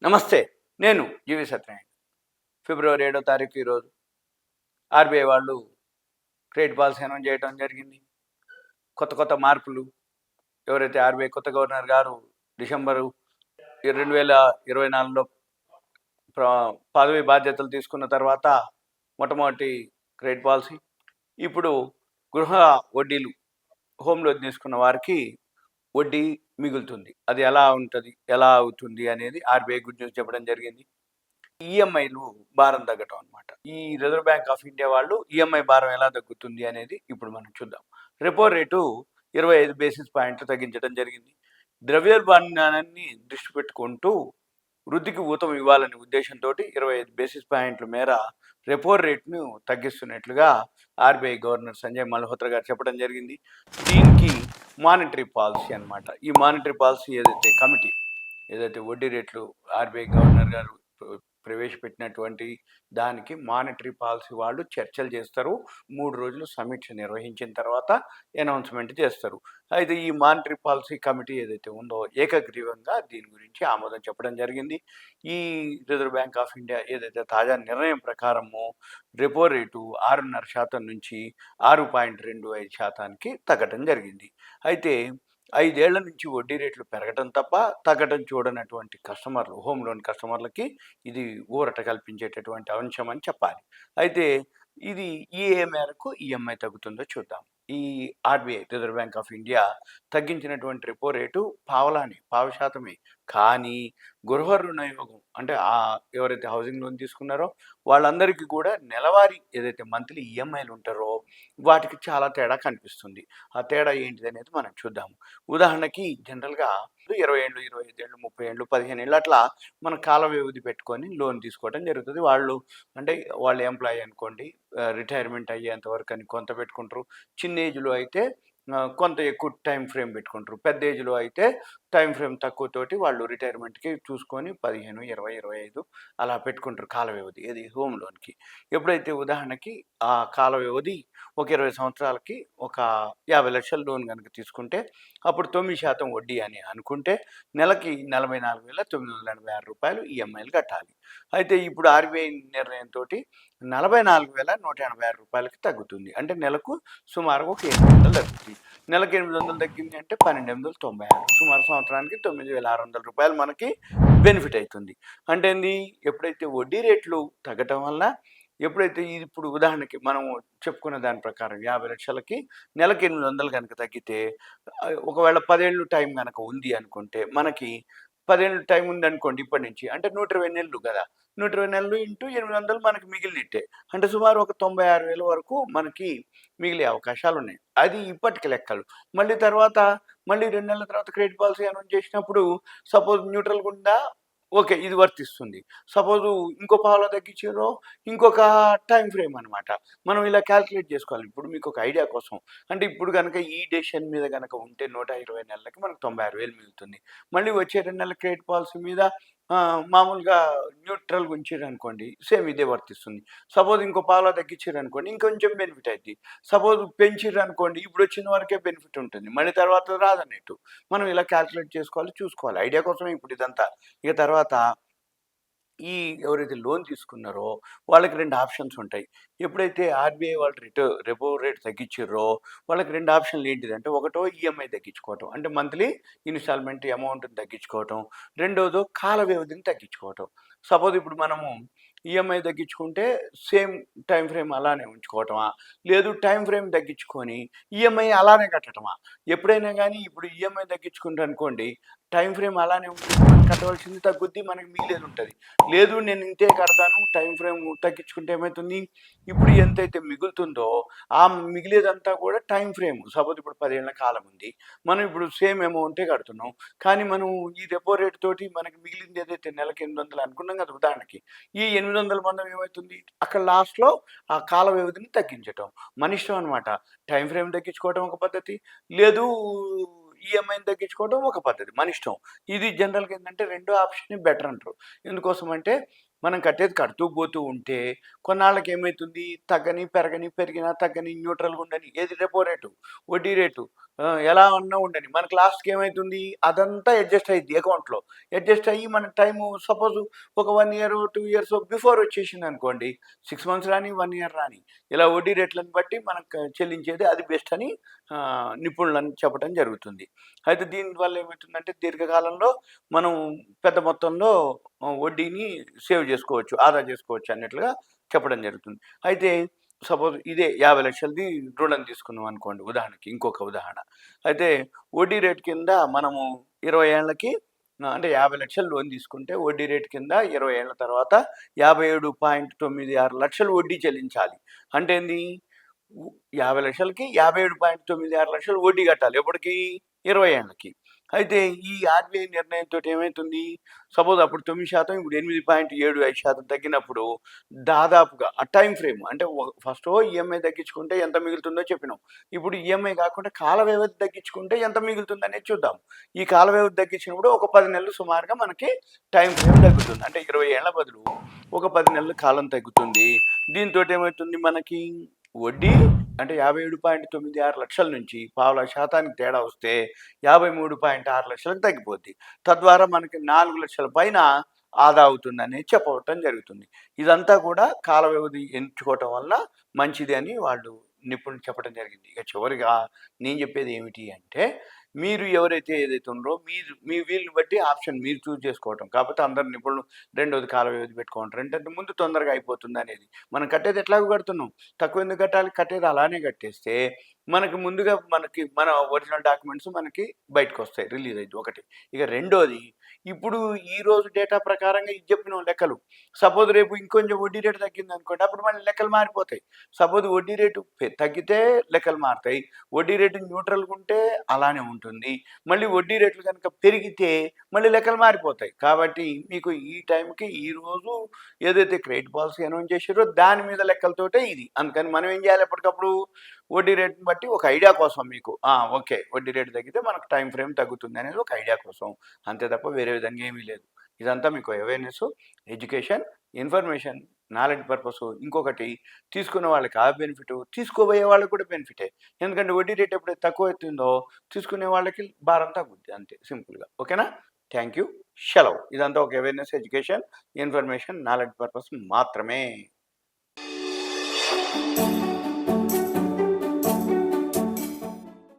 నమస్తే. నేను జీవి సత్యనారాయణ. ఫిబ్రవరి 7వ తారీఖు ఈరోజు ఆర్‌బీఐ వాళ్ళు క్రెడిట్ పాలసీ అనౌన్స్ చేయడం జరిగింది. కొత్త కొత్త మార్పులు ఎవరైతే ఆర్‌బీఐ కొత్త గవర్నర్ గారు డిసెంబరు 2024లో ప్ర పదవి బాధ్యతలు తీసుకున్న తర్వాత మొట్టమొదటి క్రెడిట్ పాలసీ. ఇప్పుడు గృహ వడ్డీలు, హోమ్ లోన్ తీసుకున్న వారికి వడ్డీ మిగులుతుంది. అది ఎలా ఉంటది? ఎలా అవుతుంది? అనేది ఆర్‌బీఐ గుడ్ న్యూస్ చెప్పడం జరిగింది. ఈఎంఐలు భారం తగ్గటం అనమాట. ఈ రిజర్వ్ బ్యాంక్ ఆఫ్ ఇండియా వాళ్ళు ఈఎంఐ భారం ఎలా తగ్గుతుంది అనేది ఇప్పుడు మనం చూద్దాం. రెపో రేటు 25 బేసిస్ పాయింట్లు తగ్గించడం జరిగింది. ద్రవ్యోల్బణాన్ని దృష్టి పెట్టుకుంటూ వృద్ధికి ఊతం ఇవ్వాలనే ఉద్దేశంతో 25 బేసిస్ పాయింట్ల మేర రెపో రేట్ను తగ్గిస్తున్నట్లుగా ఆర్బీఐ గవర్నర్ సంజయ్ మల్హోత్రా గారు చెప్పడం జరిగింది. దీనికి మానిటరీ పాలసీ అనమాట. ఈ మానిటరీ పాలసీ ఏదైతే వడ్డీ రేట్లు ఆర్బీఐ గవర్నర్ గారు ప్రవేశపెట్టినటువంటి దానికి మానిటరీ పాలసీ వాళ్ళు చర్చలు చేస్తారు. 3 రోజులు సమీక్ష నిర్వహించిన తర్వాత అనౌన్స్మెంట్ చేస్తారు. అయితే ఈ మానిటరీ పాలసీ కమిటీ ఏదైతే ఉందో ఏకగ్రీవంగా దీని గురించి ఆమోదం చెప్పడం జరిగింది. ఈ రిజర్వ్ బ్యాంక్ ఆఫ్ ఇండియా ఏదైతే తాజా నిర్ణయం ప్రకారము రెపో రేటు 6.5% నుంచి 6.25%కి తగ్గడం జరిగింది. అయితే 5 ఏళ్ల నుంచి వడ్డీ రేట్లు పెరగటం తప్ప తగ్గటం చూడనటువంటి కస్టమర్లు, హోమ్ లోన్ కస్టమర్లకి ఇది ఊరట కల్పించేటటువంటి అంశం అని చెప్పాలి. అయితే ఇది ఏ మేరకు ఈఎంఐ తగ్గుతుందో చూద్దాం. ఈ RBI Reserve Bank of India తగ్గించినటువంటి రెపో రేటు పావు శాతమే. కానీ గృహ రుణ యోగం అంటే ఎవరైతే హౌసింగ్ లోన్ తీసుకున్నారో వాళ్ళందరికీ కూడా నెలవారీ ఏదైతే మంత్లీ ఈఎంఐలు ఉంటారో వాటికి చాలా తేడా కనిపిస్తుంది. ఆ తేడా ఏంటిది అనేది మనం చూద్దాము. ఉదాహరణకి జనరల్‌గా 20 ఏళ్ళు, 25 ఏళ్ళు, 30 ఏళ్ళు, 15 ఏళ్ళు అట్లా మనం కాల వ్యవధి పెట్టుకొని లోన్ తీసుకోవడం జరుగుతది. వాళ్ళ ఎంప్లాయీ అనుకోండి, రిటైర్మెంట్ అయ్యేంత వరకని కొంత పెట్టుకుంటారు. చిన్న ఏజ్‌లో అయితే కొంత ఎక్కువ టైమ్ ఫ్రేమ్ పెట్టుకుంటారు. పెద్ద ఏజ్‌లో అయితే టైమ్ ఫ్రేమ్ తక్కువతోటి వాళ్ళు రిటైర్మెంట్‌కి చూసుకొని 15, 20, 25 అలా పెట్టుకుంటారు కాల వ్యవధి. ఏది హోమ్ లోన్‌కి. ఎప్పుడైతే ఉదాహరణకి ఆ కాల వ్యవధి ఒక 20 సంవత్సరాలకి ఒక 50,00,000 లోన్ గనుక తీసుకుంటే అప్పుడు 9% వడ్డీ అని అనుకుంటే నెలకి రూ. 44,986 ఈఎంఐలు కట్టాలి. అయితే ఇప్పుడు ఆర్‌బీఐ నిర్ణయంతోటి రూ. 44,186కి తగ్గుతుంది. అంటే నెలకు సుమారుగా ఒక 800 తగ్గుతుంది. నెలకు 800 తగ్గింది అంటే 12,896 సుమారు సంవత్సరానికి రూ. 9,600 మనకి బెనిఫిట్ అవుతుంది. అంటే ఏంది? ఎప్పుడైతే వడ్డీ రేట్లు తగ్గటం వల్ల ఎప్పుడైతే ఇది ఇప్పుడు ఉదాహరణకి మనం చెప్పుకున్న దాని ప్రకారం 50,00,000కి నెలకి 800 గనక తగ్గితే ఒకవేళ 10 ఏళ్ళు టైం గనక ఉంది అనుకుంటే మనకి 10 ఏళ్ళు టైం ఉందనుకోండి ఇప్పటి నుంచి అంటే 120 నెలలు గదా! 120 నెలలు ఇంటూ 800 మనకి మిగిలినట్టే. అంటే సుమారు ఒక 96,000 వరకు మనకి మిగిలే అవకాశాలున్నాయి. అది ఇప్పటికి లెక్కలు. మళ్ళీ 2 నెలల తర్వాత క్రెడిట్ పాలసీ అనౌన్స్ చేసినప్పుడు సపోజ్ న్యూట్రల్‌గుండా ఓకే. ఇది వర్తిస్తుంది. సపోజు ఇంకో పావలా తగ్గించిర్రో ఇంకొక టైమ్ ఫ్రేమ్ అనమాట. మనం ఇలా కాలిక్యులేట్ చేసుకోవాలి. ఇప్పుడు మీకొక ఐడియా కోసం. అంటే ఇప్పుడు గనక ఈ డెసిషన్ మీద గనక ఉంటే 120 నెలలకి మనకు 96,000 మిగులుతుంది. మళ్ళీ వచ్చే 2 నెలల క్రెడిట్ పాలసీ మీద మామూలుగా న్యూట్రల్‌గా ఉంచిర్రనుకోండి సేమ్ ఇదే వర్తిస్తుంది. సపోజ్ ఇంకో పావలా తగ్గించిర్రనుకోండి ఇంకొంచెం బెనిఫిట్ అయిద్ది. సపోజ్ పెంచిర్రనుకోండి ఇప్పుడొచ్చిన వరకే బెనిఫిట్ ఉంటుంది. మళ్ళీ తర్వాత రాదన్నట్టు. మనం ఇలా కాలిక్యులేట్ చేసుకోవాలి, చూసుకోవాలి. ఐడియా కోసమే ఇప్పుడు ఇదంతా. ఇక తర్వాత ఈ ఎవరైతే లోన్ తీసుకున్నారో వాళ్ళకి 2 ఆప్షన్స్ ఉంటాయి. ఎప్పుడైతే ఆర్‌బీఐ వాళ్ళు రెపో రేట్ తగ్గించిర్రో వాళ్ళకి 2 ఆప్షన్‌లు ఏంటిదంటే ఒకటో ఈఎంఐ తగ్గించుకోవటం. అంటే మంత్లీ ఇన్‌స్టాల్‌మెంట్ అమౌంట్‌ని తగ్గించుకోవటం. రెండోదో కాల వ్యవధిని తగ్గించుకోవటం. సపోజ్ ఇప్పుడు మనము ఈఎంఐ తగ్గించుకుంటే సేమ్ టైమ్ ఫ్రేమ్ అలానే ఉంచుకోవటమా? లేదు టైమ్ ఫ్రేమ్ తగ్గించుకొని ఈఎంఐ అలానే కట్టటమా? ఎప్పుడైనా గానీ ఇప్పుడు ఈఎంఐ తగ్గించుకుండ్రనుకోండి టైమ్ ఫ్రేమ్ అలానే ఉంటుంది. మనం కట్టవలసింది తగ్గుద్ది. మనకి మిగిలేదుంటది. లేదు నేను ఇంతే కడతాను. టైమ్ ఫ్రేమ్ తగ్గించుకుంటే ఏమైతుంది? ఇప్పుడు ఎంతైతే మిగులుతుందో ఆ మిగిలేదంతా కూడా టైమ్ ఫ్రేమ్. సపోజ్ ఇప్పుడు 10 ఏళ్ల కాలం ఉంది. మనం ఇప్పుడు సేమ్ అమౌంటే కడుతున్నాం. కానీ మనం ఈ రెపో రేట్ తోటి మనకి మిగిలింది ఏదైతే నెలకి 800 అనుకున్నాం కదా ఉదాహరణకి. ఈ 800 మందం ఏమైతుంది? అక్కడ లాస్ట్‌లో ఆ కాల వ్యవధిని తగ్గించటం. మన ఇష్టం అనమాట. టైమ్ ఫ్రేమ్ తగ్గించుకోవడం ఒక పద్ధతి. లేదు ఈఎంఐని తగ్గించుకోవడం ఒక పద్ధతి. మనిష్టం. ఇది జనరల్‌గా ఏందంటే రెండో ఆప్షనే బెటర్ అంటారు. ఎందుకోసం అంటే మనం కట్టేది కడుతూ పోతూ ఉంటే కొన్నాళ్ళకి ఏమైతుంది, తగ్గని, పెరగని, పెరిగినా తగ్గని, న్యూట్రల్‌గా ఉండని ఏది రెపో రేటు, వడ్డీ రేటు ఎలా ఉన్నా ఉండని. మనకు లాస్ట్‌కి ఏమైతుంది అదంతా అడ్జస్ట్ అయిద్ది అకౌంట్‌లో. అడ్జస్ట్ అయ్యి మన టైము సపోజ్ ఒక 1 ఇయర్, 2 ఇయర్స్ బిఫోర్ వచ్చేసిందనుకోండి. 6 మంత్స్ రాని, 1 ఇయర్ రాని. ఇలా వడ్డీ రేట్లను బట్టి మనకు చెల్లించేది అది బెస్ట్ అని నిపుణులని చెప్పడం జరుగుతుంది. అయితే దీనివల్ల ఏమవుతుందంటే దీర్ఘకాలంలో మనం పెద్ద మొత్తంలో వడ్డీని సేవ్ చేసుకోవచ్చు, ఆదా చేసుకోవచ్చు అన్నట్లుగా చెప్పడం జరుగుతుంది. అయితే సపోజ్ ఇదే 50,00,000ది రుణం తీసుకున్నాం అనుకోండి ఉదాహరణకి. ఇంకొక ఉదాహరణ. అయితే వడ్డీ రేట్ కింద మనము 20 ఏళ్ళకి అంటే 50,00,000 లోన్ తీసుకుంటే వడ్డీ రేట్ కింద 20 ఏళ్ల తర్వాత 57.96 లక్షలు వడ్డీ చెల్లించాలి. అంటే ఏంది? 50,00,000కి 57.96 లక్షలు వడ్డీ కట్టాలి. ఎప్పటికి? 20 ఏళ్ళకి. అయితే ఈ ఆర్‌బీఐ నిర్ణయంతోటి ఏమైతుంది? సపోజ్ అప్పుడు 9% ఇప్పుడు 8.75% తగ్గినప్పుడు దాదాపుగా ఆ టైమ్ ఫ్రేమ్ అంటే ఫస్టో ఈఎంఐ తగ్గించుకుంటే ఎంత మిగులుతుందో చెప్పినాం. ఇప్పుడు ఈఎంఐ కాకుండా కాల వ్యవధి తగ్గించుకుంటే ఎంత మిగులుతుందనేది చూద్దాం. ఈ కాల వ్యవధి తగ్గించినప్పుడు ఒక 10 నెలలు సుమారుగా మనకి టైమ్ ఫ్రేమ్ తగ్గుతుంది. అంటే 20 ఏళ్ల బదులు ఒక 10 నెలల కాలం తగ్గుతుంది. దీనితోటి ఏమైతుంది మనకి వడ్డీ అంటే 57.96 లక్షల నుంచి పావలా శాతానికి తేడా వస్తే 53.6 లక్షలకు తగ్గిపోద్ది. తద్వారా మనకి 4 లక్షల పైన ఆదా అవుతుందని చెప్పవటం జరుగుతుంది. ఇదంతా కూడా కాల వ్యవధి ఎంచుకోవటం వల్ల మంచిది అని వాళ్ళు నిపుణులు చెప్పడం జరిగింది. ఇక చివరిగా నేను చెప్పేది ఏమిటి అంటే, మీరు ఎవరైతే ఏదైతే ఉన్నారో మీ వీలుని బట్టి ఆప్షన్ మీరు చూజ్ చేసుకోవటం. కాకపోతే అందరు నిపుణులు రెండోది కాల వ్యవధి పెట్టుకుంటారు. ఏంటంటే ముందు తొందరగా అయిపోతుందనేది. మనం కట్టేది ఎట్లాగో కడుతున్నాం. తక్కువ ఎందుకు కట్టాలి? కట్టేది అలానే కట్టేస్తే మనకి ముందుగా మన ఒరిజినల్ డాక్యుమెంట్స్ మనకి బయటకొస్తాయి. రిలీజ్ అయిద్ది ఒకటి. ఇక రెండోది ఇప్పుడు ఈ రోజు డేటా ప్రకారంగా ఇది చెప్పినాం లెక్కలు. సపోజ్ రేపు ఇంకొంచెం వడ్డీ రేటు తగ్గిందనుకోండి. అప్పుడు మళ్ళీ లెక్కలు మారిపోతాయి. సపోజ్ వడ్డీ రేటు తగ్గితే లెక్కలు మారతాయి. వడ్డీ రేటు న్యూట్రల్‌గా ఉంటే అలానే ఉంటుంది. మళ్ళీ వడ్డీ రేట్లు గనుక పెరిగితే మళ్ళీ లెక్కలు మారిపోతాయి. కాబట్టి మీకు ఈ టైంకి ఈరోజు ఏదైతే క్రెడిట్ పాలసీ అనౌన్స్ చేసిర్రో దాని మీద లెక్కలతోటే ఇది. అందుకని మనం ఏం చేయాలి ఎప్పటికప్పుడు వడ్డీ రేట్‌ని బట్టి ఒక ఐడియా కోసం మీకు ఓకే. వడ్డీ రేటు తగ్గితే మనకు టైమ్ ఫ్రేమ్ తగ్గుతుందనేది ఒక ఐడియా కోసం. అంతే తప్ప వేరే విధంగా ఏమీ లేదు. ఇదంతా మీకు awareness, education, information, knowledge purpose. ఇంకొకటి తీసుకున్న వాళ్ళకి ఆ బెనిఫిటు, తీసుకోబోయే వాళ్ళకి కూడా బెనిఫిటే. ఎందుకంటే వడ్డీ రేట్ ఎప్పుడైతే తక్కువవుతుందో తీసుకునే వాళ్ళకి భారం తగ్గుద్ది అంతే సింపుల్‌గా. ఓకేనా? Thank you. సెలవు. ఇదంతా ఒక awareness, education, information, knowledge purpose మాత్రమే.